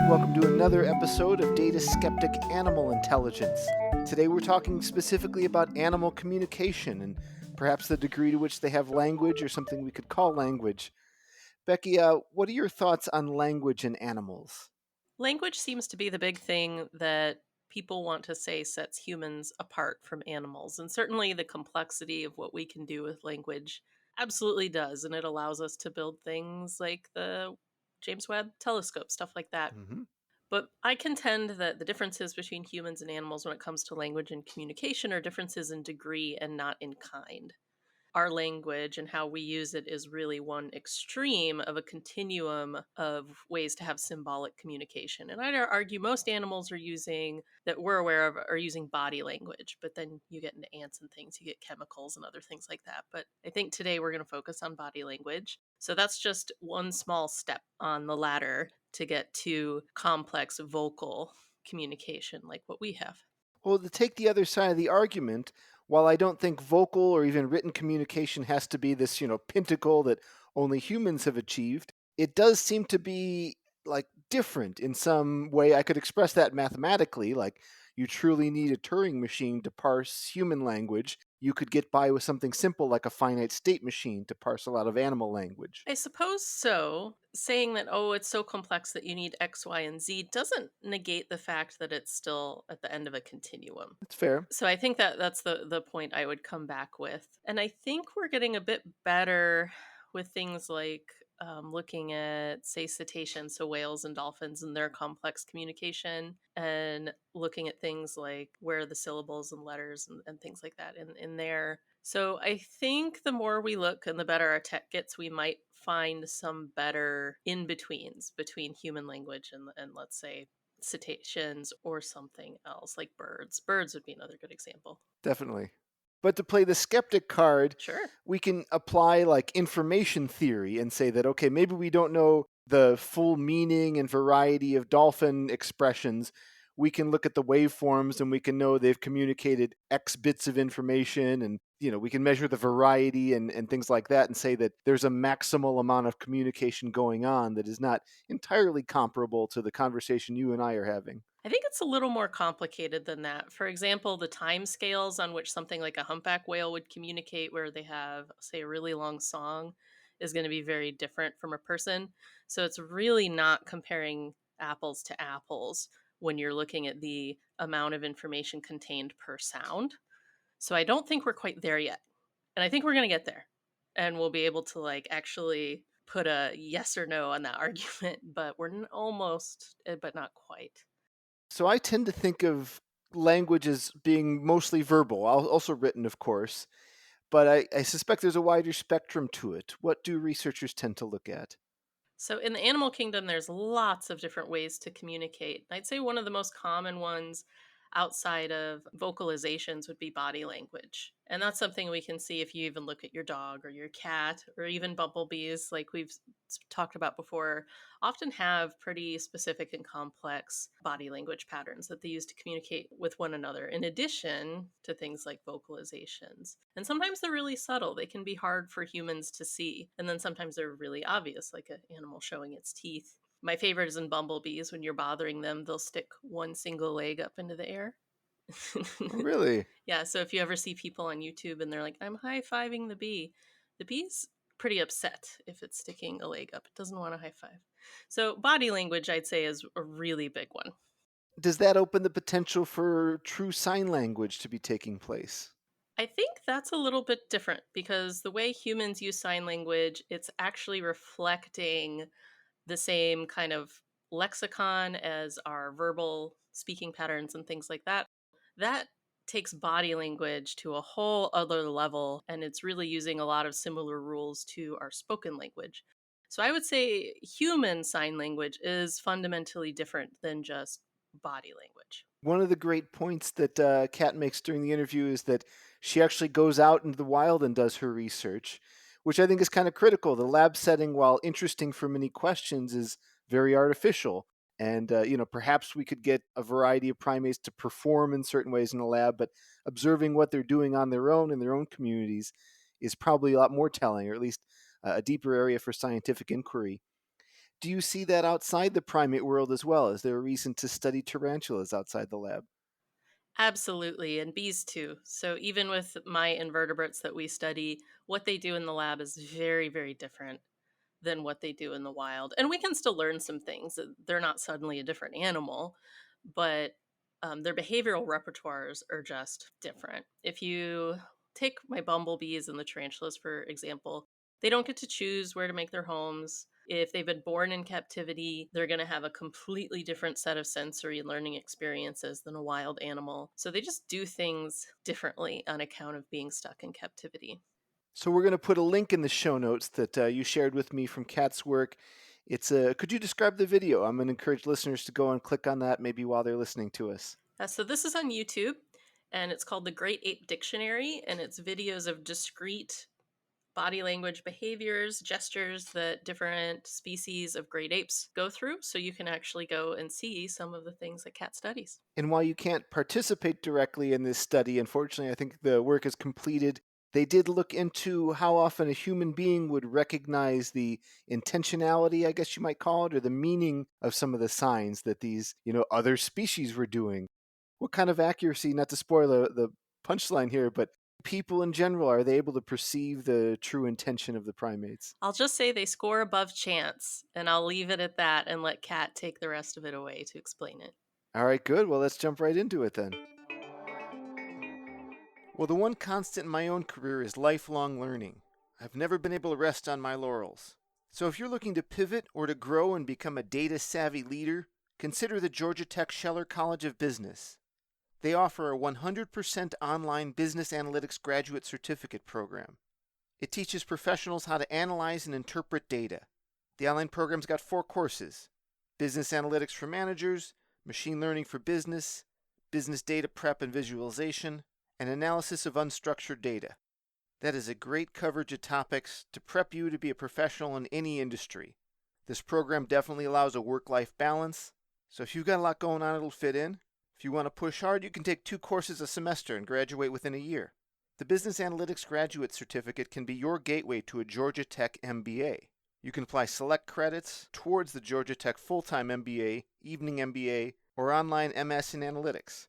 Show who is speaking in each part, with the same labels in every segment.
Speaker 1: Welcome to another episode of Data Skeptic Animal Intelligence. Today we're talking specifically about animal communication and perhaps the degree to which they have language or something we could call language. Becky, what are your thoughts on language in animals?
Speaker 2: Language seems to be the big thing that people want to say sets humans apart from animals. And certainly the complexity of what we can do with language absolutely does. And it allows us to build things like the James Webb telescope, stuff like that.
Speaker 1: Hmm.
Speaker 2: But I contend that the differences between humans and animals when it comes to language and communication are differences in degree and not in kind. Our language and how we use it is really one extreme of a continuum of ways to have symbolic communication. And I'd argue most animals are using, that we're aware of, are using body language, but then you get into ants and things, you get chemicals and other things like that. But I think today we're going to focus on body language. So that's just one small step on the ladder to get to complex vocal communication like what we have.
Speaker 1: Well, to take the other side of the argument, while I don't think vocal or even written communication has to be this, pinnacle that only humans have achieved, it does seem to be like different in some way. I could express that mathematically, like you truly need a Turing machine to parse human language. You could get by with something simple like a finite state machine to parse a lot of animal language.
Speaker 2: I suppose so. Saying that, oh, it's so complex that you need X, Y, and Z doesn't negate the fact that it's still at the end of a continuum.
Speaker 1: That's fair.
Speaker 2: So I think that that's the point I would come back with. And I think we're getting a bit better with things like looking at, say, cetaceans, so whales and dolphins and their complex communication, and looking at things like where are the syllables and letters and things like that in there. So I think the more we look and the better our tech gets, we might find some better in betweens between human language and let's say cetaceans or something else like birds. Birds would be another good example.
Speaker 1: Definitely. But to play the skeptic card,
Speaker 2: Sure.
Speaker 1: we can apply like information theory and say that, okay, maybe we don't know the full meaning and variety of dolphin expressions. We can look at the waveforms and we can know they've communicated X bits of information and, we can measure the variety and things like that and say that there's a maximal amount of communication going on that is not entirely comparable to the conversation you and I are having.
Speaker 2: I think it's a little more complicated than that. For example, the time scales on which something like a humpback whale would communicate, where they have, say, a really long song, is going to be very different from a person. So it's really not comparing apples to apples when you're looking at the amount of information contained per sound. So I don't think we're quite there yet. And I think we're going to get there. And we'll be able to like actually put a yes or no on that argument, but almost, but not quite.
Speaker 1: So I tend to think of language as being mostly verbal, also written, of course, but I suspect there's a wider spectrum to it. What do researchers tend to look at?
Speaker 2: So in the animal kingdom, there's lots of different ways to communicate. I'd say one of the most common ones outside of vocalizations would be body language. And that's something we can see if you even look at your dog or your cat or even bumblebees, like we've talked about before, often have pretty specific and complex body language patterns that they use to communicate with one another, in addition to things like vocalizations. And sometimes they're really subtle. They can be hard for humans to see. And then sometimes they're really obvious, like an animal showing its teeth. My favorite is in bumblebees. When you're bothering them, they'll stick one single leg up into the air.
Speaker 1: Oh, really?
Speaker 2: Yeah, so if you ever see people on YouTube and they're like, I'm high fiving the bee's pretty upset if it's sticking a leg up. It doesn't want a high five. So, body language, I'd say, is a really big one.
Speaker 1: Does that open the potential for true sign language to be taking place?
Speaker 2: I think that's a little bit different because the way humans use sign language, it's actually reflecting the same kind of lexicon as our verbal speaking patterns and things like that. That takes body language to a whole other level, and it's really using a lot of similar rules to our spoken language. So I would say human sign language is fundamentally different than just body language.
Speaker 1: One of the great points that Kat makes during the interview is that she actually goes out into the wild and does her research, which I think is kind of critical. The lab setting, while interesting for many questions, is very artificial. And, perhaps we could get a variety of primates to perform in certain ways in the lab, but observing what they're doing on their own in their own communities is probably a lot more telling, or at least a deeper area for scientific inquiry. Do you see that outside the primate world as well? Is there a reason to study tarantulas outside the lab?
Speaker 2: Absolutely, and bees too. So even with my invertebrates that we study, what they do in the lab is very, very different than what they do in the wild. And we can still learn some things. They're not suddenly a different animal, but their behavioral repertoires are just different. If you take my bumblebees and the tarantulas, for example, they don't get to choose where to make their homes. If they've been born in captivity, they're going to have a completely different set of sensory and learning experiences than a wild animal. So they just do things differently on account of being stuck in captivity.
Speaker 1: So we're going to put a link in the show notes that you shared with me from Kat's work. It's a. Could you describe the video? I'm going to encourage listeners to go and click on that maybe while they're listening to us.
Speaker 2: So this is on YouTube, and it's called the Great Ape Dictionary, and it's videos of discrete body language behaviors, gestures that different species of great apes go through. So you can actually go and see some of the things that Cat studies.
Speaker 1: And while you can't participate directly in this study, unfortunately, I think the work is completed. They did look into how often a human being would recognize the intentionality, I guess you might call it, or the meaning of some of the signs that these, other species were doing. What kind of accuracy, not to spoil the punchline here, but people in general, are they able to perceive the true intention of the primates?
Speaker 2: I'll just say they score above chance, and I'll leave it at that and let Kat take the rest of it away to explain it.
Speaker 1: All right, good. Well, let's jump right into it then. Well, the one constant in my own career is lifelong learning. I've never been able to rest on my laurels. So if you're looking to pivot or to grow and become a data savvy leader, consider the Georgia Tech Scheller College of Business. They offer a 100% online business analytics graduate certificate program. It teaches professionals how to analyze and interpret data. The online program's got 4 courses: business analytics for managers, machine learning for business data prep and visualization, and analysis of unstructured data. That is a great coverage of topics to prep you to be a professional in any industry. This program definitely allows a work-life balance, so if you've got a lot going on, it'll fit in. If you want to push hard, you can take 2 courses a semester and graduate within a year. The Business Analytics Graduate Certificate can be your gateway to a Georgia Tech MBA. You can apply select credits towards the Georgia Tech full-time MBA, evening MBA, or online MS in Analytics.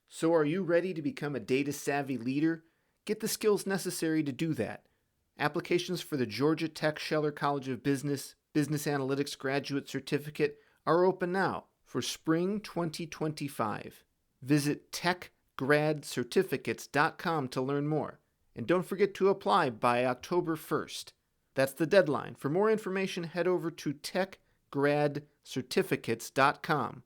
Speaker 1: So are you ready to become a data-savvy leader? Get the skills necessary to do that. Applications for the Georgia Tech Scheller College of Business Business Analytics Graduate Certificate are open now for spring 2025. Visit techgradcertificates.com to learn more. And don't forget to apply by October 1st. That's the deadline. For more information, head over to techgradcertificates.com.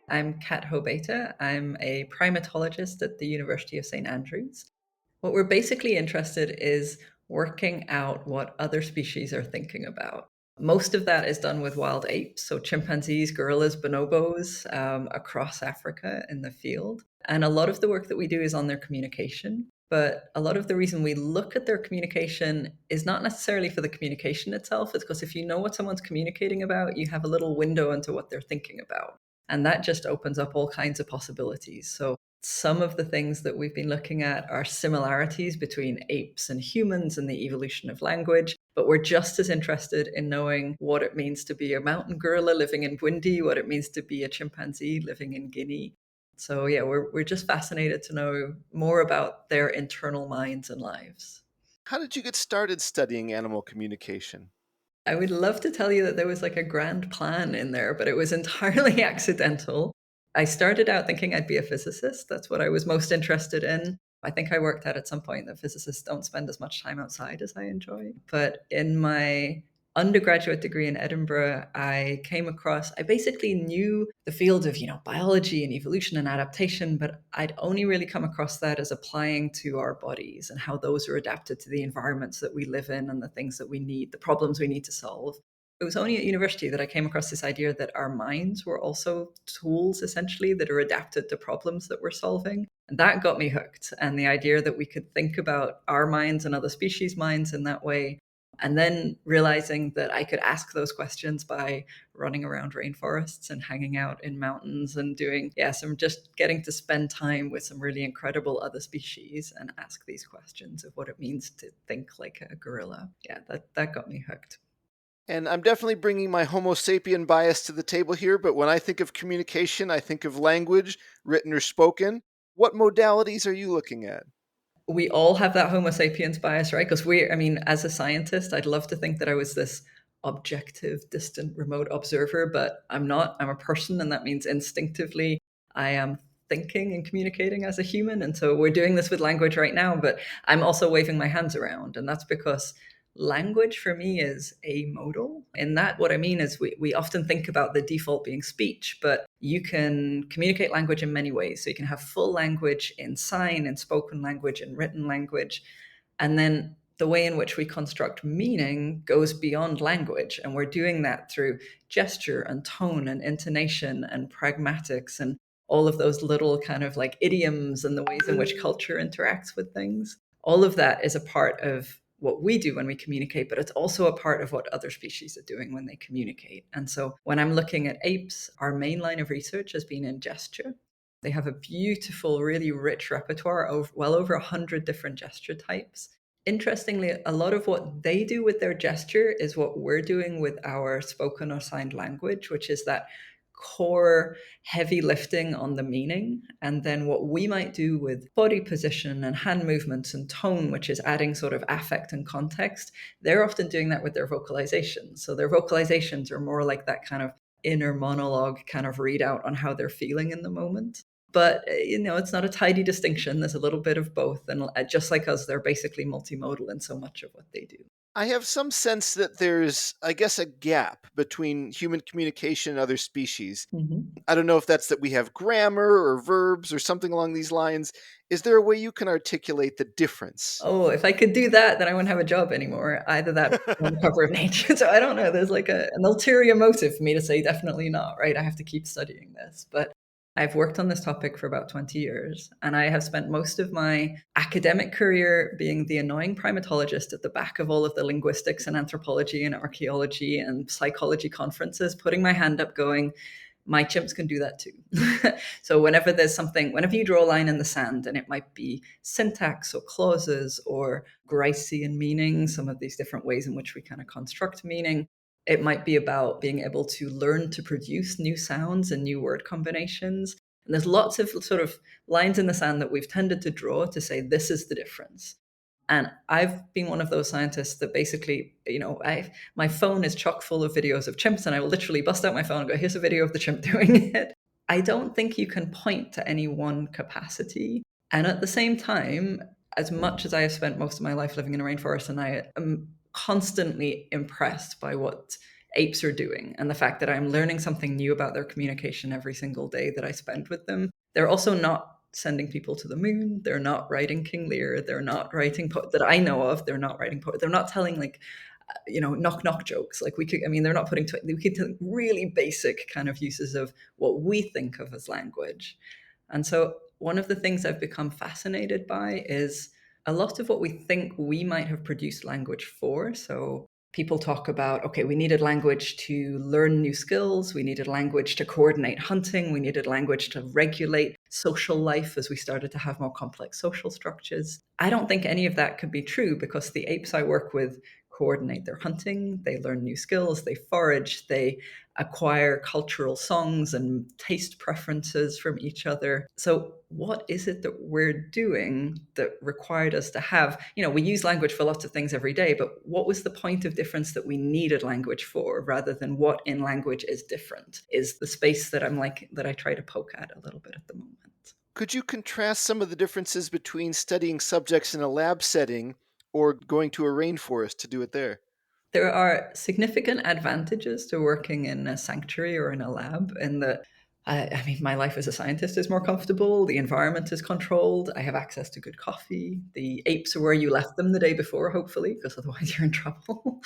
Speaker 3: I'm Kat Hobeta. I'm a primatologist at the University of St. Andrews. What we're basically interested is working out what other species are thinking about. Most of that is done with wild apes, so chimpanzees, gorillas, bonobos across Africa in the field. And a lot of the work that we do is on their communication. But a lot of the reason we look at their communication is not necessarily for the communication itself. It's because if you know what someone's communicating about, you have a little window into what they're thinking about. And that just opens up all kinds of possibilities. So some of the things that we've been looking at are similarities between apes and humans and the evolution of language. But we're just as interested in knowing what it means to be a mountain gorilla living in Burundi, what it means to be a chimpanzee living in Guinea. So yeah, we're just fascinated to know more about their internal minds and lives.
Speaker 1: How did you get started studying animal communication?
Speaker 3: I would love to tell you that there was like a grand plan in there, but it was entirely accidental. I started out thinking I'd be a physicist. That's what I was most interested in. I think I worked out at some point that physicists don't spend as much time outside as I enjoy. But in my undergraduate degree in Edinburgh, I basically knew the field of, biology and evolution and adaptation, but I'd only really come across that as applying to our bodies and how those are adapted to the environments that we live in and the things that we need, the problems we need to solve. It was only at university that I came across this idea that our minds were also tools, essentially, that are adapted to problems that we're solving. And that got me hooked. And the idea that we could think about our minds and other species' minds in that way And then realizing that I could ask those questions by running around rainforests and hanging out in mountains and doing, yeah, some just getting to spend time with some really incredible other species and ask these questions of what it means to think like a gorilla. Yeah, that got me hooked.
Speaker 1: And I'm definitely bringing my Homo sapien bias to the table here, but when I think of communication, I think of language, written or spoken. What modalities are you looking at?
Speaker 3: We all have that Homo sapiens bias, right? Because I mean, as a scientist, I'd love to think that I was this objective, distant, remote observer, but I'm not. I'm a person, and that means instinctively I am thinking and communicating as a human. And so we're doing this with language right now, but I'm also waving my hands around. And that's because language for me is amodal. In that, what I mean is we often think about the default being speech, but you can communicate language in many ways. So you can have full language in sign, in spoken language, in written language. And then the way in which we construct meaning goes beyond language. And we're doing that through gesture and tone and intonation and pragmatics and all of those little kind of like idioms and the ways in which culture interacts with things. All of that is a part of what we do when we communicate, but it's also a part of what other species are doing when they communicate. And so when I'm looking at apes, our main line of research has been in gesture. They have a beautiful, really rich repertoire of well over 100 different gesture types. Interestingly, a lot of what they do with their gesture is what we're doing with our spoken or signed language, which is that core heavy lifting on the meaning. And then what we might do with body position and hand movements and tone, which is adding sort of affect and context, they're often doing that with their vocalizations. So their vocalizations are more like that kind of inner monologue kind of readout on how they're feeling in the moment. But it's not a tidy distinction. There's a little bit of both, and just like us, they're basically multimodal in so much of what they do.
Speaker 1: I have some sense that there's, I guess, a gap between human communication and other species.
Speaker 3: Mhm.
Speaker 1: I don't know if that's that we have grammar or verbs or something along these lines. Is there a way you can articulate the difference?
Speaker 3: Oh, if I could do that, then I wouldn't have a job anymore. Either that or on the cover of Nature. So I don't know. There's like an ulterior motive for me to say definitely not, right? I have to keep studying this. But I've worked on this topic for about 20 years, and I have spent most of my academic career being the annoying primatologist at the back of all of the linguistics and anthropology and archaeology and psychology conferences, putting my hand up going, my chimps can do that too. So whenever there's something, whenever you draw a line in the sand, and it might be syntax or clauses or Gricean meaning, some of these different ways in which we kind of construct meaning, it might be about being able to learn to produce new sounds and new word combinations. And there's lots of sort of lines in the sand that we've tended to draw to say this is the difference. And I've been one of those scientists that basically, my phone is chock full of videos of chimps, and I will literally bust out my phone and go, here's a video of the chimp doing it. I don't think you can point to any one capacity. And at the same time, as much as I have spent most of my life living in a rainforest, and I am constantly impressed by what apes are doing and the fact that I'm learning something new about their communication every single day that I spend with them, they're also not sending people to the moon. They're not writing King Lear. They're not writing that I know of. They're not writing They're not telling like, knock knock jokes. Like we could. I mean, they're not putting. We could do really basic kind of uses of what we think of as language. And so one of the things I've become fascinated by is a lot of what we think we might have produced language for. So people talk about, okay, we needed language to learn new skills. We needed language to coordinate hunting. We needed language to regulate social life as we started to have more complex social structures. I don't think any of that could be true because the apes I work with coordinate their hunting, they learn new skills, they forage, they acquire cultural songs and taste preferences from each other. So, what is it that we're doing that required us to have? We use language for lots of things every day, but what was the point of difference that we needed language for rather than what in language is different? Is the space that I try to poke at a little bit at the moment.
Speaker 1: Could you contrast some of the differences between studying subjects in a lab setting or going to a rainforest to do it there?
Speaker 3: There are significant advantages to working in a sanctuary or in a lab in that I mean, my life as a scientist is more comfortable. The environment is controlled. I have access to good coffee. The apes are where you left them the day before, hopefully, because otherwise you're in trouble.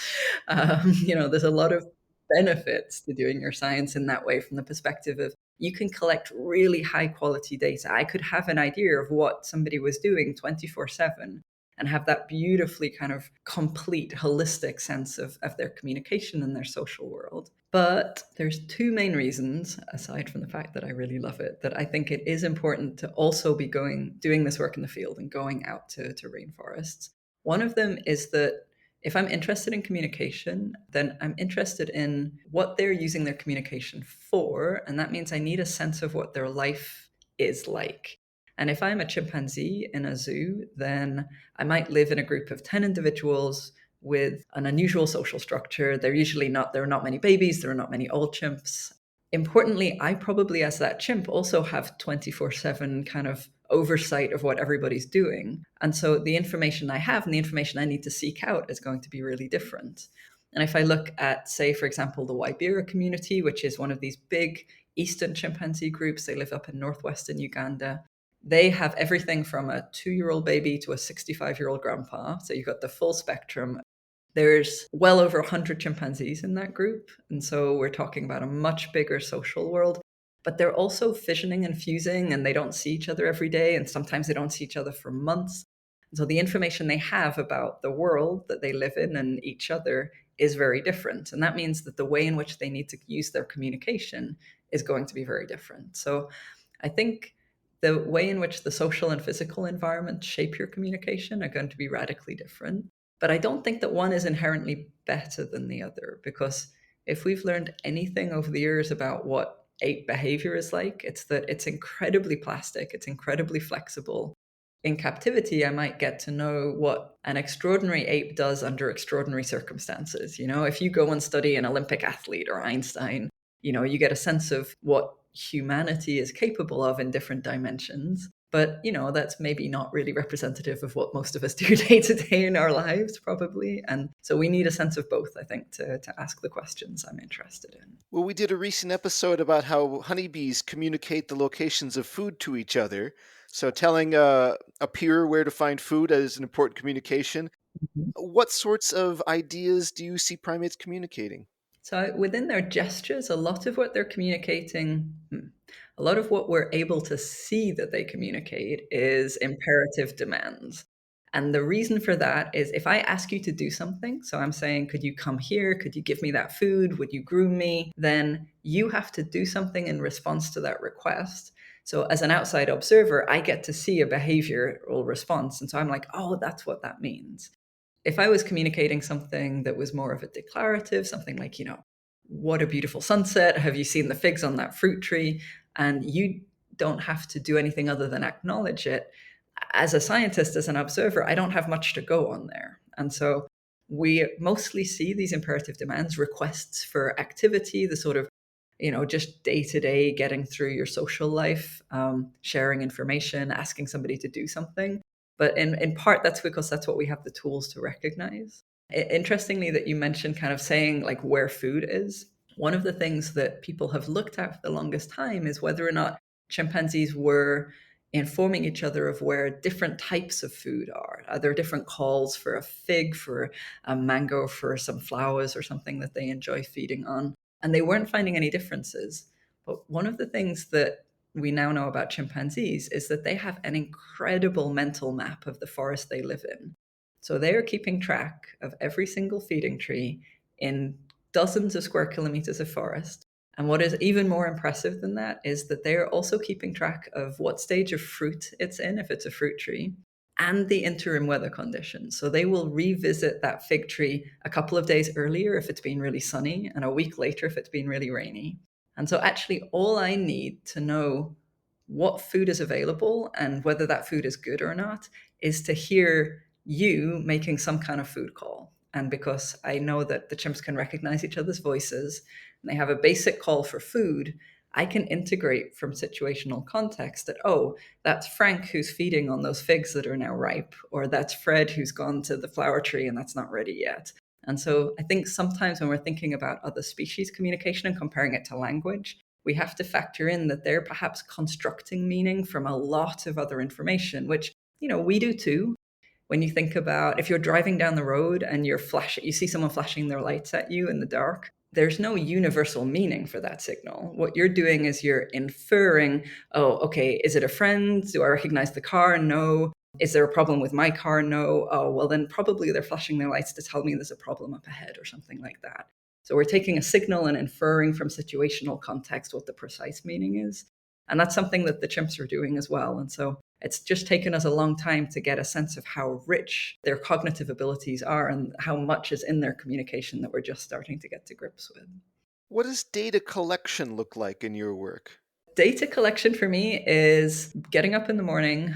Speaker 3: There's a lot of benefits to doing your science in that way from the perspective of you can collect really high quality data. I could have an idea of what somebody was doing 24/7. and have that beautifully kind of complete, holistic sense of their communication and their social world. But there's two main reasons, aside from the fact that I really love it, that I think it is important to also be doing this work in the field and going out to rainforests. One of them is that if I'm interested in communication, then I'm interested in what they're using their communication for. And that means I need a sense of what their life is like. And if I'm a chimpanzee in a zoo, then I might live in a group of 10 individuals with an unusual social structure. There are not many babies, there are not many old chimps. Importantly, I probably, as that chimp, also have 24/7 kind of oversight of what everybody's doing. And so the information I have and the information I need to seek out is going to be really different. And if I look at, say, for example, the Waibira community, which is one of these big eastern chimpanzee groups, they live up in northwestern Uganda. They have everything from a 2-year-old baby to a 65-year-old grandpa. So you've got the full spectrum. There's well over 100 chimpanzees in that group. And so we're talking about a much bigger social world. But they're also fissioning and fusing, and they don't see each other every day. And sometimes they don't see each other for months. And so the information they have about the world that they live in and each other is very different. And that means that the way in which they need to use their communication is going to be very different. So I think the way in which the social and physical environment shape your communication are going to be radically different. But I don't think that one is inherently better than the other, because if we've learned anything over the years about what ape behavior is like, it's that it's incredibly plastic, it's incredibly flexible. In captivity, I might get to know what an extraordinary ape does under extraordinary circumstances. You know, if you go and study an Olympic athlete or Einstein, you know, you get a sense of what humanity is capable of in different dimensions. But, you know, that's maybe not really representative of what most of us do day to day in our lives, probably. And so we need a sense of both, I think, to ask the questions I'm interested in.
Speaker 1: Well, we did a recent episode about how honeybees communicate the locations of food to each other. So, telling a peer where to find food is an important communication.
Speaker 3: Mhm.
Speaker 1: What sorts of ideas do you see primates communicating?
Speaker 3: So within their gestures, a lot of what they're communicating, a lot of what we're able to see that they communicate is imperative demands. And the reason for that is if I ask you to do something, so I'm saying, could you come here? Could you give me that food? Would you groom me? Then you have to do something in response to that request. So as an outside observer, I get to see a behavioral response. And so I'm like, oh, that's what that means. If I was communicating something that was more of a declarative, something like, you know, what a beautiful sunset, have you seen the figs on that fruit tree? And you don't have to do anything other than acknowledge it. As a scientist, as an observer, I don't have much to go on there. And so we mostly see these imperative demands, requests for activity, the sort of, you know, just day to day getting through your social life, sharing information, asking somebody to do something. But in part, that's because that's what we have the tools to recognize. Interestingly, that you mentioned kind of saying like where food is. One of the things that people have looked at for the longest time is whether or not chimpanzees were informing each other of where different types of food are. Are there different calls for a fig, for a mango, for some flowers or something that they enjoy feeding on? And they weren't finding any differences. But one of the things that we now know about chimpanzees is that they have an incredible mental map of the forest they live in. So they are keeping track of every single feeding tree in dozens of square kilometers of forest. And what is even more impressive than that is that they are also keeping track of what stage of fruit it's in, if it's a fruit tree, and the interim weather conditions. So they will revisit that fig tree a couple of days earlier if it's been really sunny, and a week later if it's been really rainy. And so, actually, all I need to know what food is available and whether that food is good or not is to hear you making some kind of food call. And because I know that the chimps can recognize each other's voices and they have a basic call for food, I can integrate from situational context that, oh, that's Frank who's feeding on those figs that are now ripe, or that's Fred who's gone to the flower tree and that's not ready yet. And so I think sometimes when we're thinking about other species communication and comparing it to language, we have to factor in that they're perhaps constructing meaning from a lot of other information, which, you know, we do too. When you think about if you're driving down the road and you see someone flashing their lights at you in the dark, there's no universal meaning for that signal. What you're doing is you're inferring, oh, okay, is it a friend? Do I recognize the car? No. Is there a problem with my car? No. Oh, well, then probably they're flashing their lights to tell me there's a problem up ahead or something like that. So we're taking a signal and inferring from situational context what the precise meaning is. And that's something that the chimps are doing as well. And so it's just taken us a long time to get a sense of how rich their cognitive abilities are and how much is in their communication that we're just starting to get to grips with.
Speaker 1: What does data collection look like in your work?
Speaker 3: Data collection for me is getting up in the morning,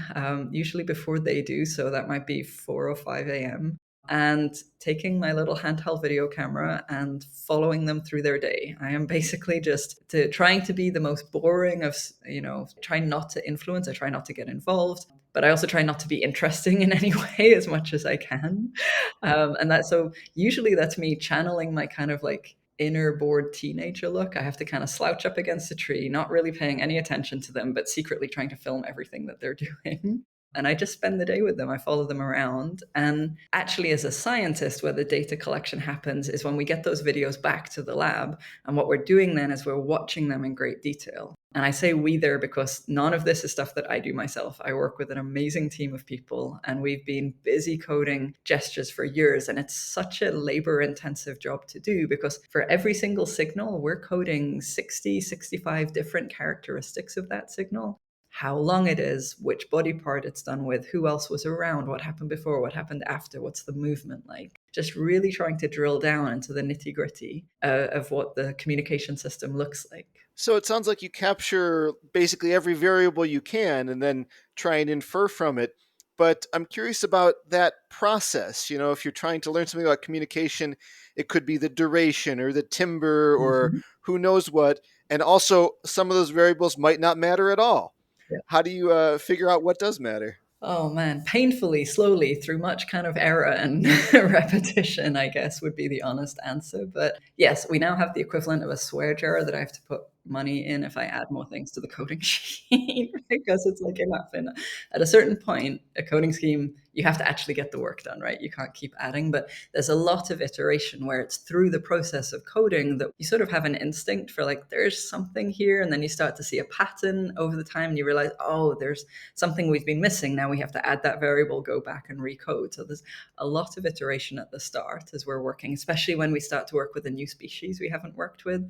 Speaker 3: usually before they do. So that might be 4 or 5 a.m. and taking my little handheld video camera and following them through their day. I am basically just trying to be the most boring of, trying not to influence. I try not to get involved, but I also try not to be interesting in any way as much as I can. And that, so usually that's me channeling my kind of like inner bored teenager look. I have to kind of slouch up against a tree, not really paying any attention to them, but secretly trying to film everything that they're doing. And I just spend the day with them. I follow them around. And actually, as a scientist, where the data collection happens is when we get those videos back to the lab. And what we're doing then is we're watching them in great detail. And I say we there because none of this is stuff that I do myself. I work with an amazing team of people, and we've been busy coding gestures for years. And it's such a labor intensive job to do because for every single signal, we're coding 60, 65 different characteristics of that signal. How long it is, which body part it's done with, who else was around, what happened before, what happened after, what's the movement like. Just really trying to drill down into the nitty gritty of what the communication system looks like.
Speaker 1: So it sounds like you capture basically every variable you can and then try and infer from it. But I'm curious about that process. You know, if you're trying to learn something about communication, it could be the duration or the timbre or
Speaker 3: Mm-hmm.
Speaker 1: who knows what. And also, some of those variables might not matter at all. How do you figure out what does matter?
Speaker 3: Oh man, painfully, slowly, through much kind of error and repetition, I guess would be the honest answer. But yes, we now have the equivalent of a swear jar that I have to put money in if I add more things to the coding sheet because it's like enough. And at a certain point, a coding scheme, you have to actually get the work done, right? You can't keep adding. But there's a lot of iteration where it's through the process of coding that you sort of have an instinct for like, there's something here. And then you start to see a pattern over the time and you realize, oh, there's something we've been missing. Now we have to add that variable, go back and recode. So there's a lot of iteration at the start as we're working, especially when we start to work with a new species we haven't worked with.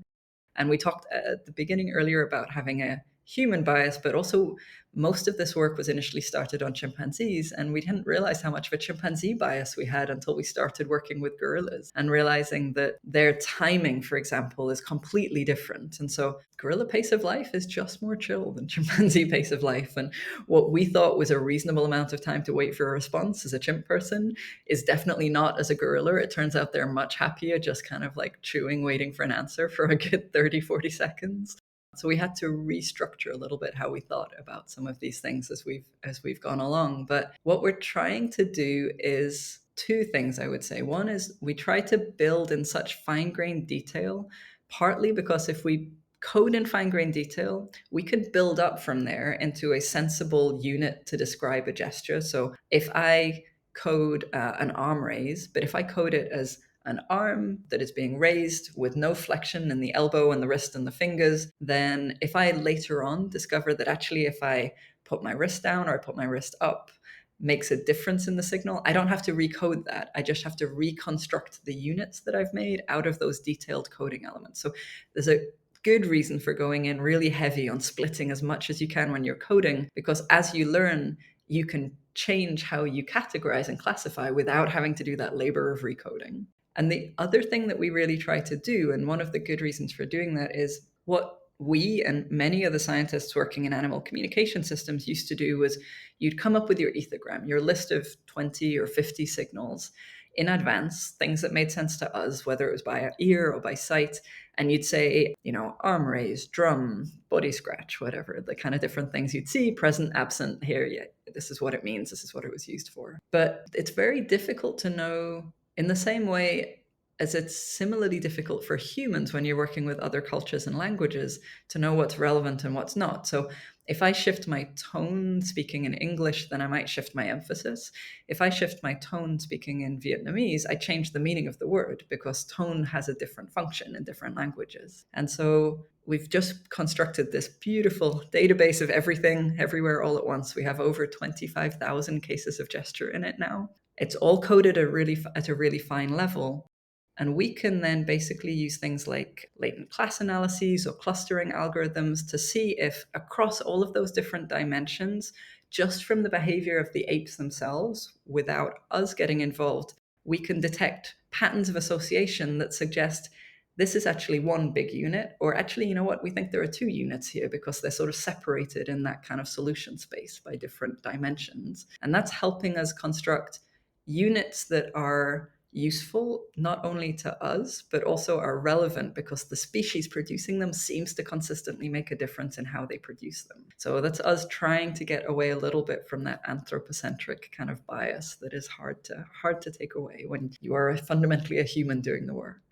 Speaker 3: And we talked at the beginning earlier about having a human bias, but also most of this work was initially started on chimpanzees. And we didn't realize how much of a chimpanzee bias we had until we started working with gorillas and realizing that their timing, for example, is completely different. And so gorilla pace of life is just more chill than chimpanzee pace of life. And what we thought was a reasonable amount of time to wait for a response as a chimp person is definitely not as a gorilla. It turns out they're much happier just kind of like chewing, waiting for an answer for a good 30, 40 seconds. So we had to restructure a little bit how we thought about some of these things as we've gone along. But what we're trying to do is two things, I would say. One is we try to build in such fine-grained detail, partly because if we code in fine-grained detail, we could build up from there into a sensible unit to describe a gesture. So if I code an arm raise, but if I code it as an arm that is being raised with no flexion in the elbow and the wrist and the fingers, then if I later on discover that actually if I put my wrist down or I put my wrist up makes a difference in the signal, I don't have to recode that. I just have to reconstruct the units that I've made out of those detailed coding elements. So there's a good reason for going in really heavy on splitting as much as you can when you're coding, because as you learn, you can change how you categorize and classify without having to do that labor of recoding. And the other thing that we really try to do, and one of the good reasons for doing that, is what we and many of the scientists working in animal communication systems used to do was you'd come up with your ethogram, your list of 20 or 50 signals in advance, things that made sense to us, whether it was by ear or by sight. And you'd say, arm raise, drum, body scratch, whatever, the kind of different things you'd see, present, absent, here, yeah, this is what it means, this is what it was used for. But it's very difficult to know in the same way. as it's similarly difficult for humans when you're working with other cultures and languages to know what's relevant and what's not. So if I shift my tone speaking in English, then I might shift my emphasis. If I shift my tone speaking in Vietnamese, I change the meaning of the word because tone has a different function in different languages. And so we've just constructed this beautiful database of everything, everywhere, all at once. We have over 25,000 cases of gesture in it now. It's all coded at a really fine level. And we can then basically use things like latent class analyses or clustering algorithms to see if across all of those different dimensions, just from the behavior of the apes themselves, without us getting involved, we can detect patterns of association that suggest this is actually one big unit, or actually, you know what, we think there are two units here because they're sort of separated in that kind of solution space by different dimensions. And that's helping us construct units that are useful not only to us, but also are relevant because the species producing them seems to consistently make a difference in how they produce them. So that's us trying to get away a little bit from that anthropocentric kind of bias that is hard to take away when you are fundamentally a human doing the work.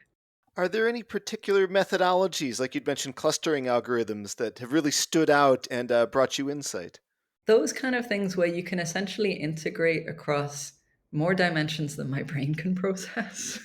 Speaker 1: Are there any particular methodologies, like you'd mentioned clustering algorithms, that have really stood out and brought you insight?
Speaker 3: Those kind of things where you can essentially integrate across more dimensions than my brain can process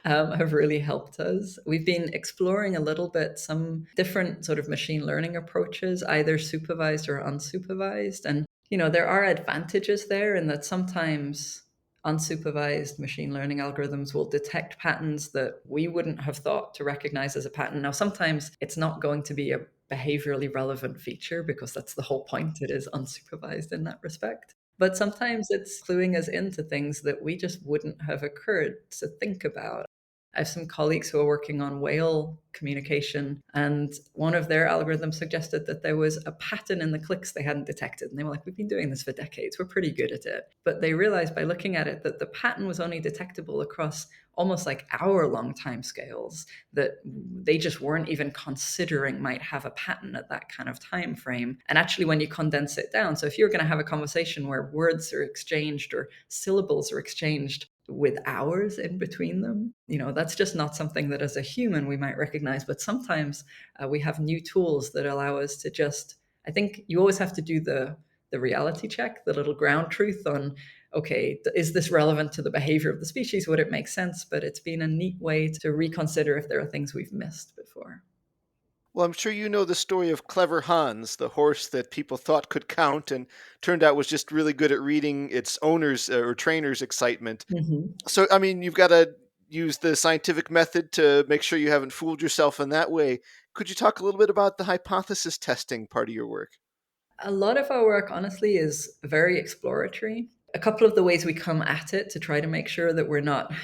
Speaker 3: have really helped us. We've been exploring a little bit some different sort of machine learning approaches, either supervised or unsupervised. And, there are advantages there in that sometimes unsupervised machine learning algorithms will detect patterns that we wouldn't have thought to recognize as a pattern. Now, sometimes it's not going to be a behaviorally relevant feature because that's the whole point. It is unsupervised in that respect. But sometimes it's cluing us into things that we just wouldn't have occurred to think about. I have some colleagues who are working on whale communication, and one of their algorithms suggested that there was a pattern in the clicks they hadn't detected. And they were like, we've been doing this for decades, we're pretty good at it. But they realized by looking at it that the pattern was only detectable across almost like hour-long timescales that they just weren't even considering might have a pattern at that kind of time frame. And actually, when you condense it down, so if you're going to have a conversation where words are exchanged or syllables are exchanged with hours in between them, that's just not something that as a human we might recognize. But sometimes we have new tools that allow us to just, I think you always have to do the reality check, the little ground truth on, okay, is this relevant to the behavior of the species? Would it make sense? But it's been a neat way to reconsider if there are things we've missed before.
Speaker 1: Well, I'm sure you know the story of Clever Hans, the horse that people thought could count and turned out was just really good at reading its owner's or trainer's excitement.
Speaker 3: Mhm.
Speaker 1: So, I mean, you've got to use the scientific method to make sure you haven't fooled yourself in that way. Could you talk a little bit about the hypothesis testing part of your work?
Speaker 3: A lot of our work, honestly, is very exploratory. A couple of the ways we come at it to try to make sure that we're not,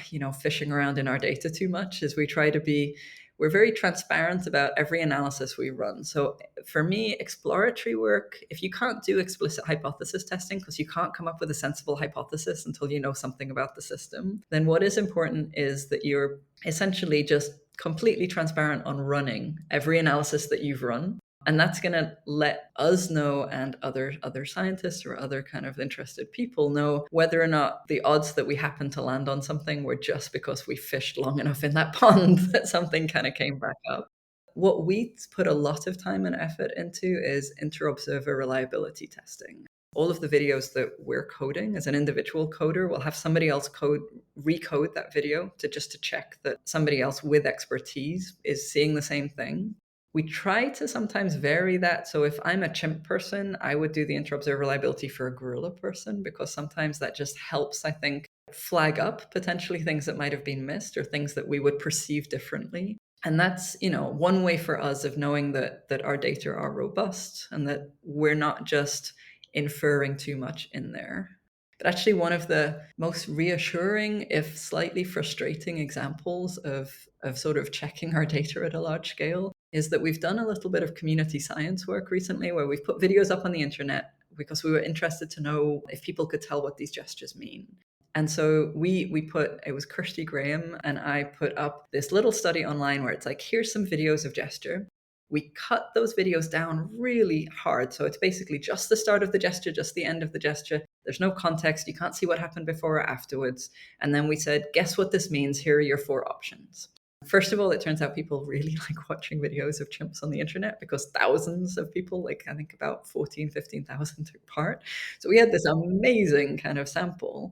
Speaker 3: fishing around in our data too much is we're very transparent about every analysis we run. So for me, exploratory work, if you can't do explicit hypothesis testing because you can't come up with a sensible hypothesis until you know something about the system, then what is important is that you're essentially just completely transparent on running every analysis that you've run. And that's going to let us know and other scientists or other kind of interested people know whether or not the odds that we happen to land on something were just because we fished long enough in that pond that something kind of came back up. What we put a lot of time and effort into is inter-observer reliability testing. All of the videos that we're coding as an individual coder will have somebody else recode that video to check that somebody else with expertise is seeing the same thing. We try to sometimes vary that. So if I'm a chimp person, I would do the inter-observer reliability for a gorilla person because sometimes that just helps, I think, flag up potentially things that might have been missed or things that we would perceive differently. And that's, one way for us of knowing that our data are robust and that we're not just inferring too much in there. But actually, one of the most reassuring, if slightly frustrating examples of sort of checking our data at a large scale is that we've done a little bit of community science work recently where we've put videos up on the internet because we were interested to know if people could tell what these gestures mean. And so it was Kirsty Graham and I put up this little study online where it's like, here's some videos of gesture. We cut those videos down really hard. So it's basically just the start of the gesture, just the end of the gesture. There's no context. You can't see what happened before or afterwards. And then we said, guess what this means? Here are your 4 options. First of all, it turns out people really like watching videos of chimps on the internet because thousands of people, like I think about 14, 15,000 took part. So we had this amazing kind of sample.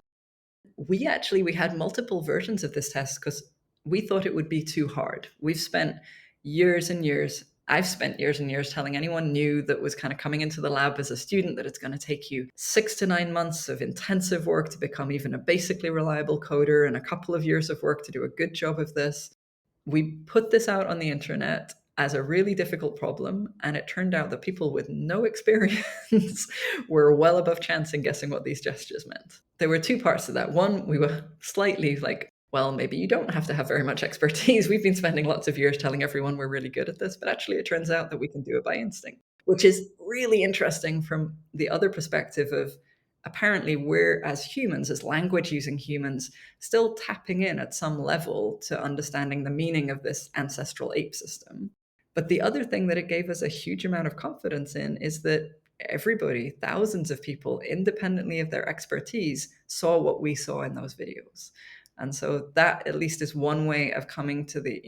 Speaker 3: We had multiple versions of this test because we thought it would be too hard. We've spent years and years. I've spent years and years telling anyone new that was kind of coming into the lab as a student that it's going to take you 6 to 9 months of intensive work to become even a basically reliable coder and a couple of years of work to do a good job of this. We put this out on the internet as a really difficult problem, and it turned out that people with no experience were well above chance in guessing what these gestures meant. There were 2 parts to that. One, we were slightly like, well, maybe you don't have to have very much expertise. We've been spending lots of years telling everyone we're really good at this, but actually it turns out that we can do it by instinct, which is really interesting from the other perspective of apparently we're, as humans, as language using humans, still tapping in at some level to understanding the meaning of this ancestral ape system. But the other thing that it gave us a huge amount of confidence in is that everybody, thousands of people, independently of their expertise, saw what we saw in those videos. And so that at least is one way of coming to the,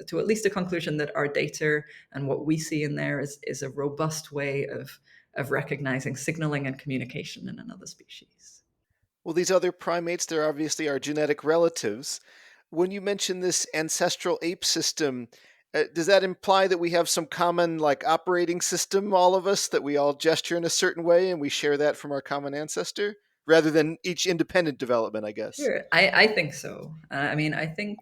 Speaker 3: to at least a conclusion that our data and what we see in there is a robust way of recognizing signaling and communication in another species.
Speaker 1: Well, these other primates, they're obviously our genetic relatives. When you mention this ancestral ape system, does that imply that we have some common like operating system, all of us, that we all gesture in a certain way and we share that from our common ancestor, rather than each independent development, I guess?
Speaker 3: Sure, I think so. I mean, I think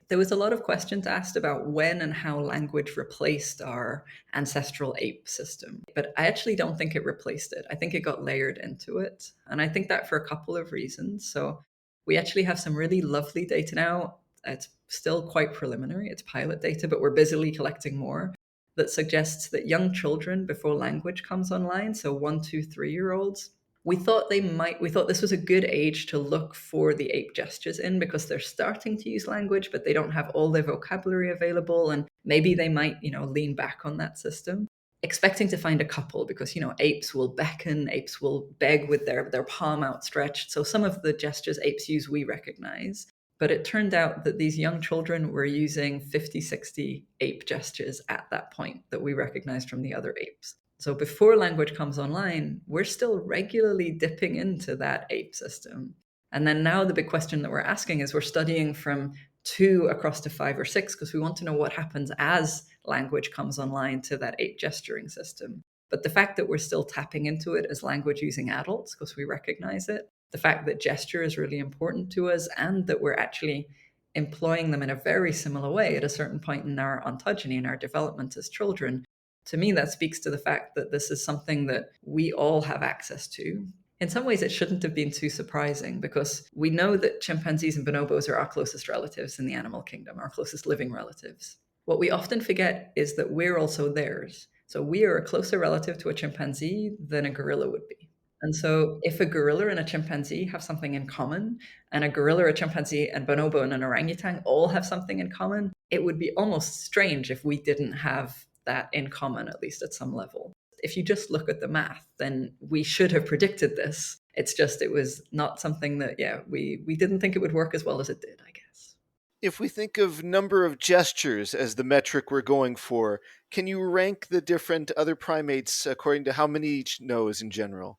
Speaker 3: there was a lot of questions asked about when and how language replaced our ancestral ape system. But I actually don't think it replaced it. I think it got layered into it. And I think that for a couple of reasons. So we actually have some really lovely data now. It's still quite preliminary, it's pilot data, but we're busily collecting more that suggests that young children before language comes online, so 1, 2, 3-year-olds, we thought this was a good age to look for the ape gestures in because they're starting to use language, but they don't have all their vocabulary available. And maybe they might, lean back on that system, expecting to find a couple because, apes will beckon, apes will beg with their palm outstretched. So some of the gestures apes use, we recognize. But it turned out that these young children were using 50, 60 ape gestures at that point that we recognized from the other apes. So before language comes online, we're still regularly dipping into that ape system. And then now the big question that we're asking is we're studying from 2 across to 5 or 6 because we want to know what happens as language comes online to that ape gesturing system. But the fact that we're still tapping into it as language using adults because we recognize it, the fact that gesture is really important to us, and that we're actually employing them in a very similar way at a certain point in our ontogeny, in our development as children, to me, that speaks to the fact that this is something that we all have access to. In some ways, it shouldn't have been too surprising because we know that chimpanzees and bonobos are our closest relatives in the animal kingdom, our closest living relatives. What we often forget is that we're also theirs. So we are a closer relative to a chimpanzee than a gorilla would be. And so if a gorilla and a chimpanzee have something in common, and a gorilla, a chimpanzee, and bonobo and an orangutan all have something in common, it would be almost strange if we didn't have that in common, at least at some level. If you just look at the math, then we should have predicted this. It's just it was not something that, we didn't think it would work as well as it did, I guess.
Speaker 1: If we think of number of gestures as the metric we're going for, can you rank the different other primates according to how many each knows in general?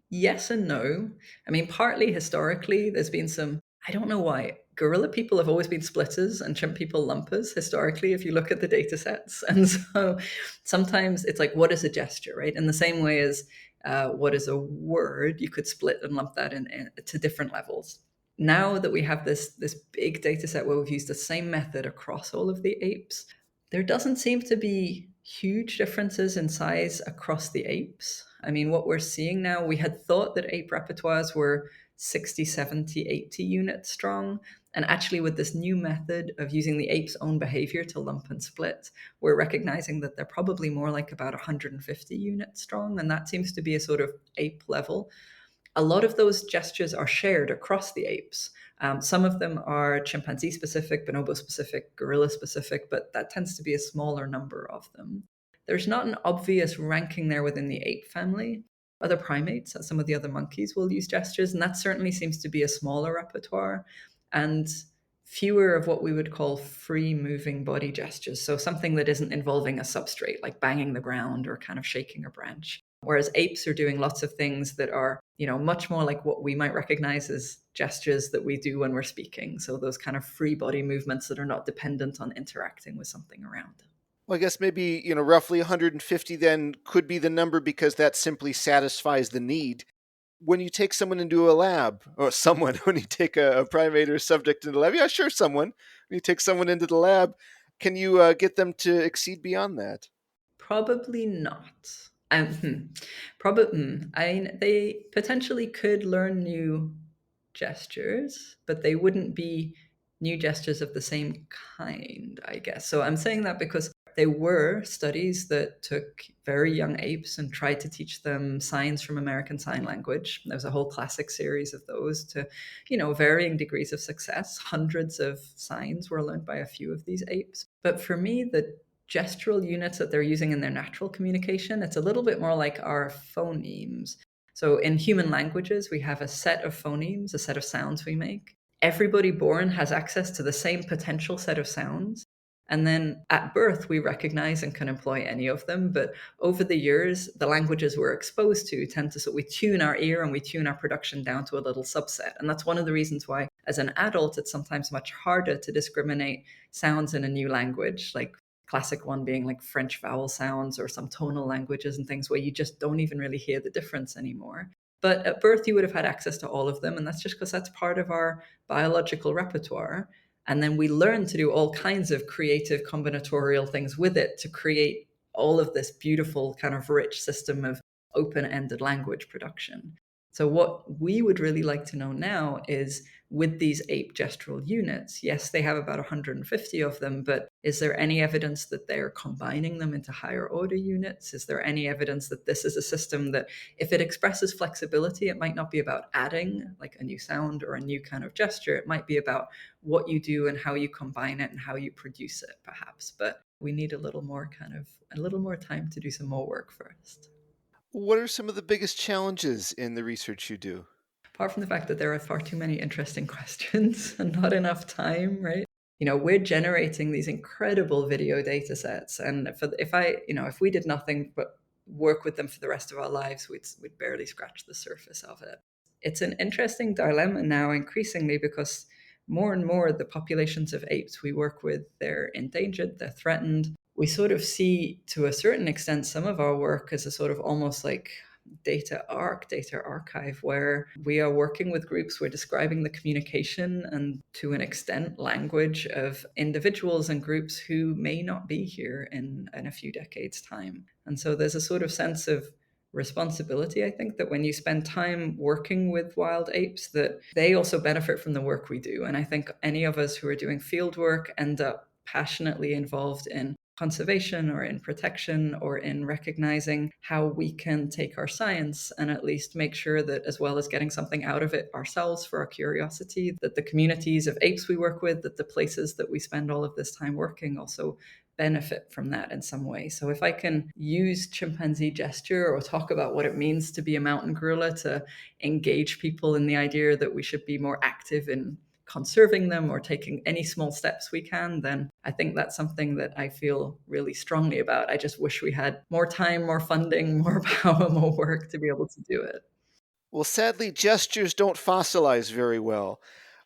Speaker 3: Yes and no. I mean, partly historically, there's been some, I don't know why. Gorilla people have always been splitters and chimp people lumpers historically, if you look at the data sets. And so sometimes it's like, what is a gesture, right? In the same way as what is a word, you could split and lump that in to different levels. Now that we have this big data set where we've used the same method across all of the apes, there doesn't seem to be huge differences in size across the apes. I mean, what we're seeing now, we had thought that ape repertoires were 60, 70, 80 units strong. And actually, with this new method of using the ape's own behavior to lump and split, we're recognizing that they're probably more like about 150 units strong. And that seems to be a sort of ape level. a lot of those gestures are shared across the apes. Some of them are chimpanzee specific, bonobo specific, gorilla specific, but that tends to be a smaller number of them. There's not an obvious ranking there within the ape family. Other primates, some of the other monkeys, will use gestures, and that certainly seems to be a smaller repertoire and fewer of what we would call free moving body gestures. So something that isn't involving a substrate, like banging the ground or kind of shaking a branch. Whereas apes are doing lots of things that are, much more like what we might recognize as gestures that we do when we're speaking. So those kind of free body movements that are not dependent on interacting with something around.
Speaker 1: Well, I guess maybe, roughly 150 then could be the number because that simply satisfies the need. When you take someone into a lab, or someone, when you take a primate or a subject into the lab, yeah, sure, someone. When you take someone into the lab, can you get them to exceed beyond that?
Speaker 3: Probably not. Probably. I mean, they potentially could learn new gestures, but they wouldn't be new gestures of the same kind, I guess. So I'm saying that because there were studies that took very young apes and tried to teach them signs from American Sign Language. There was a whole classic series of those to, varying degrees of success. Hundreds of signs were learned by a few of these apes. But for me, the gestural units that they're using in their natural communication, it's a little bit more like our phonemes. So in human languages, we have a set of phonemes, a set of sounds we make. Everybody born has access to the same potential set of sounds. And then at birth, we recognize and can employ any of them. But over the years, the languages we're exposed to tend to, so we tune our ear and we tune our production down to a little subset. And that's one of the reasons why, as an adult, it's sometimes much harder to discriminate sounds in a new language, like classic one being like French vowel sounds or some tonal languages and things where you just don't even really hear the difference anymore. But at birth, you would have had access to all of them. And that's just because that's part of our biological repertoire. And then we learn to do all kinds of creative combinatorial things with it to create all of this beautiful kind of rich system of open-ended language production. So what we would really like to know now is, with these ape gestural units, yes, they have about 150 of them, but is there any evidence that they're combining them into higher order units? Is there any evidence that this is a system that, if it expresses flexibility, it might not be about adding like a new sound or a new kind of gesture. It might be about what you do and how you combine it and how you produce it, perhaps. But we need a little more time to do some more work first.
Speaker 1: What are some of the biggest challenges in the research you do?
Speaker 3: Apart from the fact that there are far too many interesting questions and not enough time, right? We're generating these incredible video data sets. And if we did nothing but work with them for the rest of our lives, we'd barely scratch the surface of it. It's an interesting dilemma now increasingly because more and more the populations of apes we work with, they're endangered, they're threatened. We sort of see, to a certain extent, some of our work as a sort of almost like data archive, where we are working with groups, we're describing the communication and, to an extent, language of individuals and groups who may not be here in a few decades' time. And so there's a sort of sense of responsibility, I think, that when you spend time working with wild apes, that they also benefit from the work we do. And I think any of us who are doing field work end up passionately involved in conservation or in protection or in recognizing how we can take our science and at least make sure that, as well as getting something out of it ourselves for our curiosity, that the communities of apes we work with, that the places that we spend all of this time working also benefit from that in some way. So if I can use chimpanzee gesture or talk about what it means to be a mountain gorilla to engage people in the idea that we should be more active in conserving them or taking any small steps we can, then I think that's something that I feel really strongly about. I just wish we had more time, more funding, more power, more work to be able to do it.
Speaker 1: Well, sadly, gestures don't fossilize very well.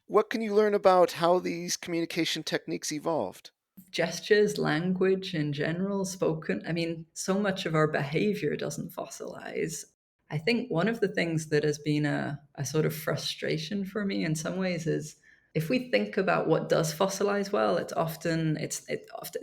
Speaker 1: What can you learn about how these communication techniques evolved?
Speaker 3: Gestures, language in general, spoken, I mean, so much of our behavior doesn't fossilize. I think one of the things that has been a sort of frustration for me in some ways is, if we think about what does fossilize well, it's often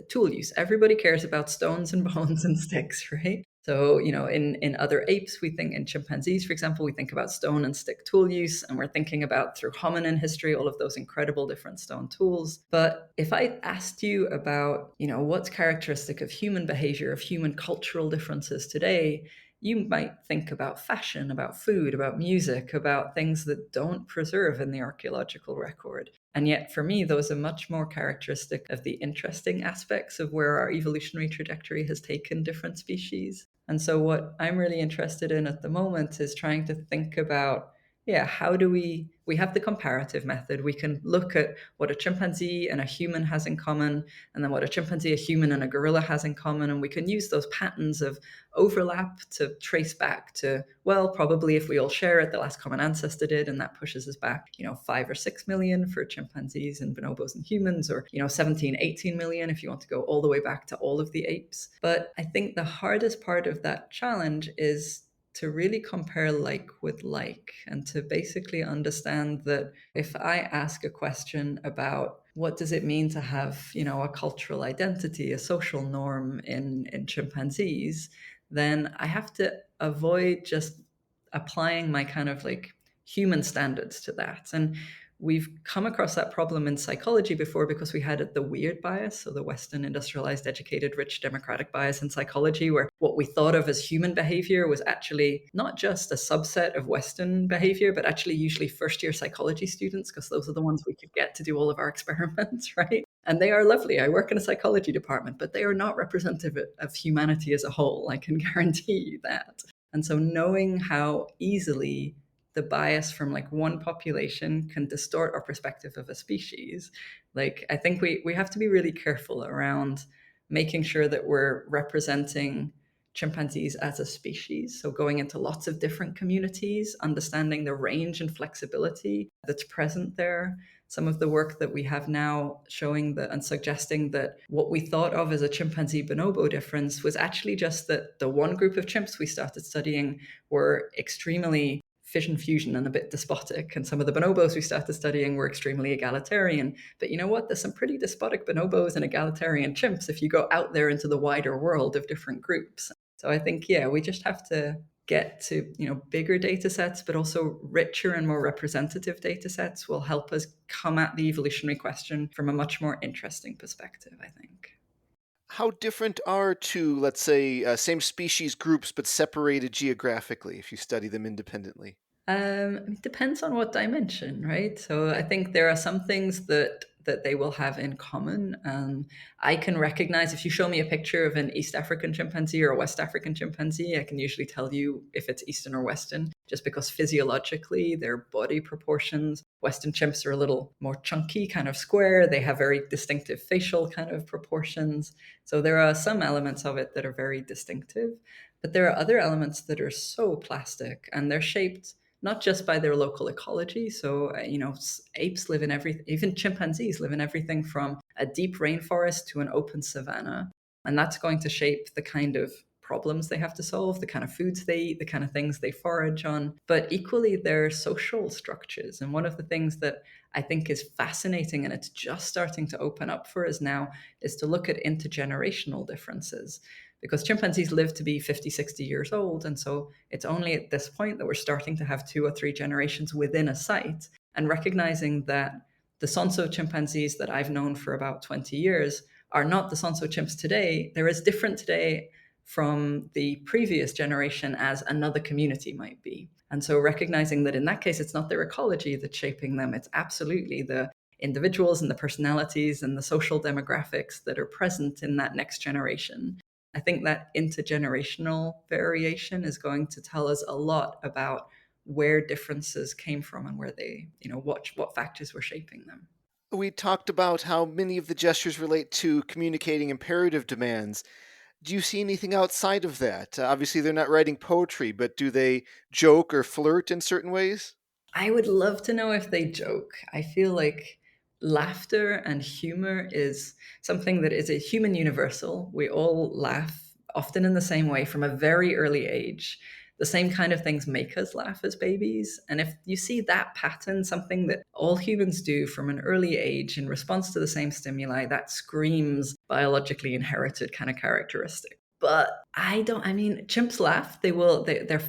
Speaker 3: tool use. Everybody cares about stones and bones and sticks, right? So, in other apes, we think, in chimpanzees, for example, we think about stone and stick tool use, and we're thinking about, through hominin history, all of those incredible different stone tools. But if I asked you about, what's characteristic of human behavior, of human cultural differences today, you might think about fashion, about food, about music, about things that don't preserve in the archaeological record. And yet, for me, those are much more characteristic of the interesting aspects of where our evolutionary trajectory has taken different species. And so, what I'm really interested in at the moment is trying to think about, yeah, how do we have the comparative method. We can look at what a chimpanzee and a human has in common, and then what a chimpanzee, a human, and a gorilla has in common. And we can use those patterns of overlap to trace back to, well, probably if we all share it, the last common ancestor did, and that pushes us back, 5 or 6 million for chimpanzees and bonobos and humans, or, 17, 18 million if you want to go all the way back to all of the apes. But I think the hardest part of that challenge is to really compare like with like, and to basically understand that if I ask a question about what does it mean to have, a cultural identity, a social norm in chimpanzees, then I have to avoid just applying my kind of like human standards to that. And we've come across that problem in psychology before because we had the weird bias, so the Western industrialized, educated, rich, democratic bias in psychology, where what we thought of as human behavior was actually not just a subset of Western behavior, but actually usually first year psychology students, because those are the ones we could get to do all of our experiments, right? And they are lovely. I work in a psychology department, but they are not representative of humanity as a whole. I can guarantee you that. And so knowing how easily the bias from like one population can distort our perspective of a species, like I think we have to be really careful around making sure that we're representing chimpanzees as a species. So going into lots of different communities, understanding the range and flexibility that's present there. Some of the work that we have now showing that and suggesting that what we thought of as a chimpanzee bonobo difference was actually just that the one group of chimps we started studying were extremely fission fusion and a bit despotic, and some of the bonobos we started studying were extremely egalitarian. But you know what? There's some pretty despotic bonobos and egalitarian chimps if you go out there into the wider world of different groups. So I think, yeah, we just have to get to bigger data sets, but also richer and more representative data sets will help us come at the evolutionary question from a much more interesting perspective, I think.
Speaker 1: How different are two, let's say, same species groups but separated geographically if you study them independently?
Speaker 3: It depends on what dimension, right? So I think there are some things that they will have in common. I can recognize if you show me a picture of an East African chimpanzee or a West African chimpanzee, I can usually tell you if it's Eastern or Western, just because physiologically their body proportions. Western chimps are a little more chunky, kind of square. They have very distinctive facial kind of proportions. So there are some elements of it that are very distinctive, but there are other elements that are so plastic and they're shaped not just by their local ecology. So, apes live in everything, even chimpanzees live in everything from a deep rainforest to an open savanna. And that's going to shape the kind of problems they have to solve, the kind of foods they eat, the kind of things they forage on, but equally their social structures. And one of the things that I think is fascinating, and it's just starting to open up for us now, is to look at intergenerational differences, because chimpanzees live to be 50, 60 years old. And so it's only at this point that we're starting to have 2 or 3 generations within a site, and recognizing that the Sonso chimpanzees that I've known for about 20 years are not the Sonso chimps today. They're as different today from the previous generation as another community might be. And so recognizing that in that case, it's not their ecology that's shaping them, it's absolutely the individuals and the personalities and the social demographics that are present in that next generation. I think that intergenerational variation is going to tell us a lot about where differences came from and where they, what factors were shaping them.
Speaker 1: We talked about how many of the gestures relate to communicating imperative demands. Do you see anything outside of that? Obviously, they're not writing poetry, but do they joke or flirt in certain ways?
Speaker 3: I would love to know if they joke. I feel like laughter and humor is something that is a human universal. We all laugh, often in the same way from a very early age. The same kind of things make us laugh as babies. And if you see that pattern, something that all humans do from an early age in response to the same stimuli, that screams biologically inherited kind of characteristic. But I mean, chimps laugh. Their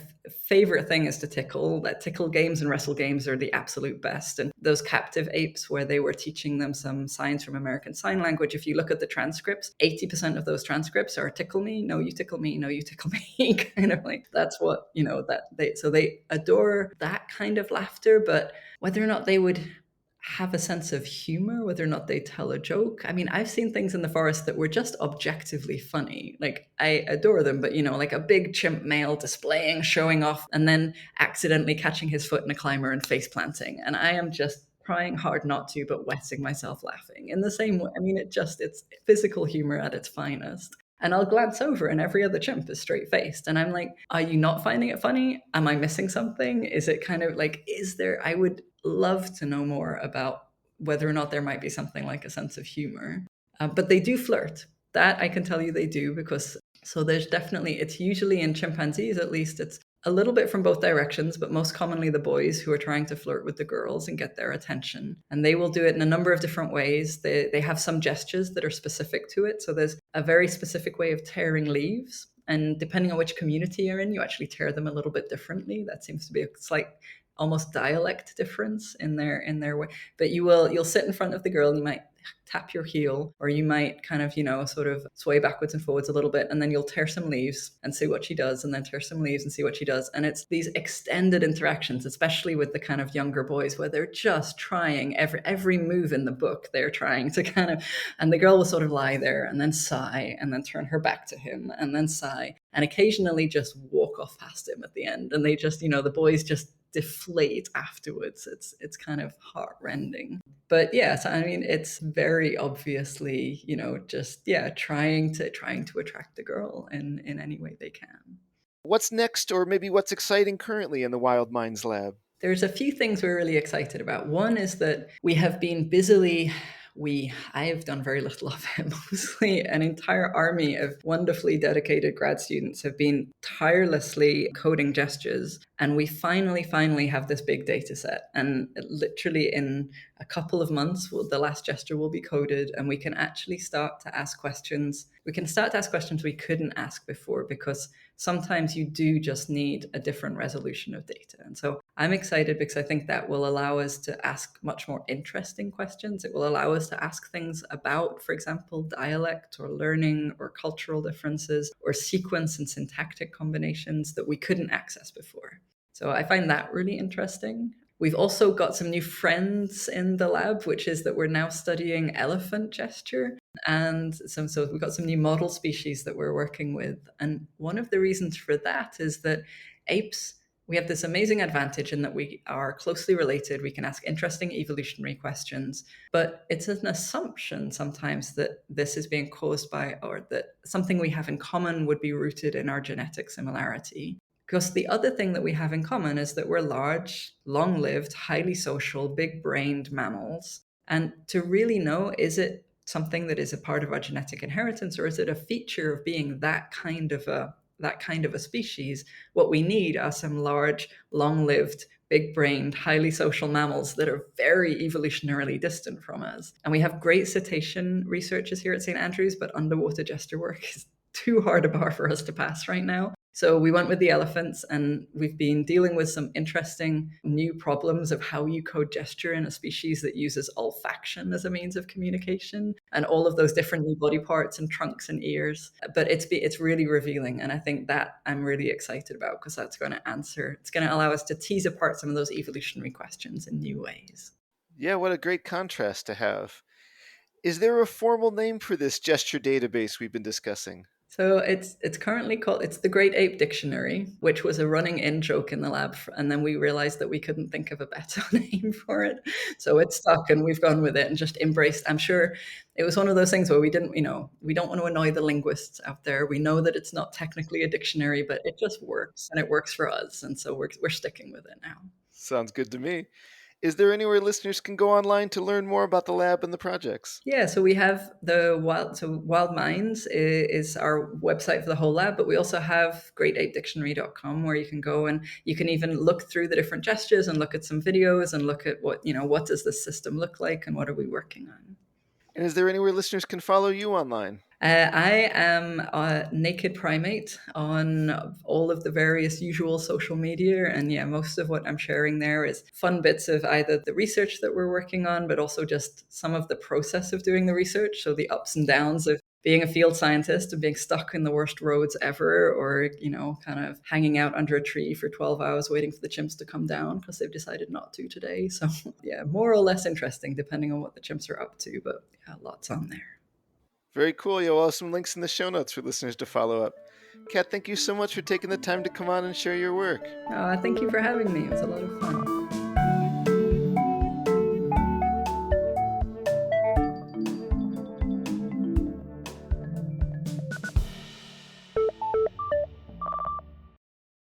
Speaker 3: favorite thing is to tickle. That tickle games and wrestle games are the absolute best. And those captive apes, where they were teaching them some signs from American Sign Language, if you look at the transcripts, 80% of those transcripts are tickle me, no, you tickle me, no, you tickle me. Kind of like that's what, so they adore that kind of laughter. But whether or not they would have a sense of humor, whether or not they tell a joke. I mean, I've seen things in the forest that were just objectively funny. Like, I adore them, but like a big chimp male displaying, showing off, and then accidentally catching his foot in a climber and face planting. And I am just trying hard not to, but wetting myself laughing in the same way. I mean, it's physical humor at its finest. And I'll glance over and every other chimp is straight faced. And I'm like, are you not finding it funny? Am I missing something? Is it kind of like, I would love to know more about whether or not there might be something like a sense of humor. But they do flirt. That I can tell you they do, because so there's definitely, it's usually in chimpanzees at least, it's a little bit from both directions, but most commonly the boys who are trying to flirt with the girls and get their attention. And they will do it in a number of different ways. They have some gestures that are specific to it. So there's a very specific way of tearing leaves. And depending on which community you're in, you actually tear them a little bit differently. That seems to be a slight almost dialect difference in their way. But you'll sit in front of the girl and you might tap your heel, or you might kind of, sort of sway backwards and forwards a little bit, and then you'll tear some leaves and see what she does, and then tear some leaves and see what she does. And it's these extended interactions, especially with the kind of younger boys, where they're just trying every move in the book. They're trying to kind of, and the girl will sort of lie there and then sigh and then turn her back to him and then sigh and occasionally just walk off past him at the end. And they just, the boys just deflate afterwards. It's kind of heartrending. But yes, I mean, it's very obviously, just trying to attract the girl in any way they can.
Speaker 1: What's next, or maybe what's exciting currently in the Wild Minds Lab?
Speaker 3: There's a few things we're really excited about. One is that we have been busily, I have done very little of it. Mostly an entire army of wonderfully dedicated grad students have been tirelessly coding gestures. And we finally have this big data set. And literally in a couple of months, the last gesture will be coded, and we can actually start to ask questions. We can start to ask questions we couldn't ask before, because sometimes you do just need a different resolution of data. And so I'm excited because I think that will allow us to ask much more interesting questions. It will allow us to ask things about, for example, dialect or learning or cultural differences or sequence and syntactic combinations that we couldn't access before. So I find that really interesting. We've also got some new friends in the lab, which is that we're now studying elephant gesture. And so we've got some new model species that we're working with. And one of the reasons for that is that apes, we have this amazing advantage in that we are closely related. We can ask interesting evolutionary questions, but it's an assumption sometimes that this is being caused by, or that something we have in common would be rooted in our genetic similarity. Because the other thing that we have in common is that we're large, long-lived, highly social, big-brained mammals. And to really know, is it something that is a part of our genetic inheritance, or is it a feature of being that kind of a species? What we need are some large, long-lived, big-brained, highly social mammals that are very evolutionarily distant from us. And we have great cetacean researchers here at St. Andrews, but underwater gesture work is too hard a bar for us to pass right now. So we went with the elephants, and we've been dealing with some interesting new problems of how you code gesture in a species that uses olfaction as a means of communication, and all of those different new body parts and trunks and ears. But it's really revealing, and I think that I'm really excited about, because it's going to allow us to tease apart some of those evolutionary questions in new ways.
Speaker 1: Yeah, what a great contrast to have. Is there a formal name for this gesture database we've been discussing?
Speaker 3: So it's currently called, it's the Great Ape Dictionary, which was a running in joke in the lab, and then we realized that we couldn't think of a better name for it. So it's stuck, and we've gone with it and just embraced. I'm sure it was one of those things where we didn't, we don't want to annoy the linguists out there. We know that it's not technically a dictionary, but it just works, and it works for us, and so we're sticking with it now.
Speaker 1: Sounds good to me. Is there anywhere listeners can go online to learn more about the lab and the projects?
Speaker 3: Yeah, so we have Wild Minds is our website for the whole lab, but we also have greatapedictionary.com, where you can go and you can even look through the different gestures and look at some videos and look at what does this system look like and what are we working on.
Speaker 1: And is there anywhere listeners can follow you online?
Speaker 3: I am a naked primate on all of the various usual social media. And yeah, most of what I'm sharing there is fun bits of either the research that we're working on, but also just some of the process of doing the research. So the ups and downs of being a field scientist and being stuck in the worst roads ever, or, kind of hanging out under a tree for 12 hours waiting for the chimps to come down because they've decided not to today. So yeah, more or less interesting depending on what the chimps are up to, but yeah, lots on there.
Speaker 1: Very cool. You'll have some links in the show notes for listeners to follow up. Kat, thank you so much for taking the time to come on and share your work.
Speaker 3: Thank you for having me. It was a lot of fun.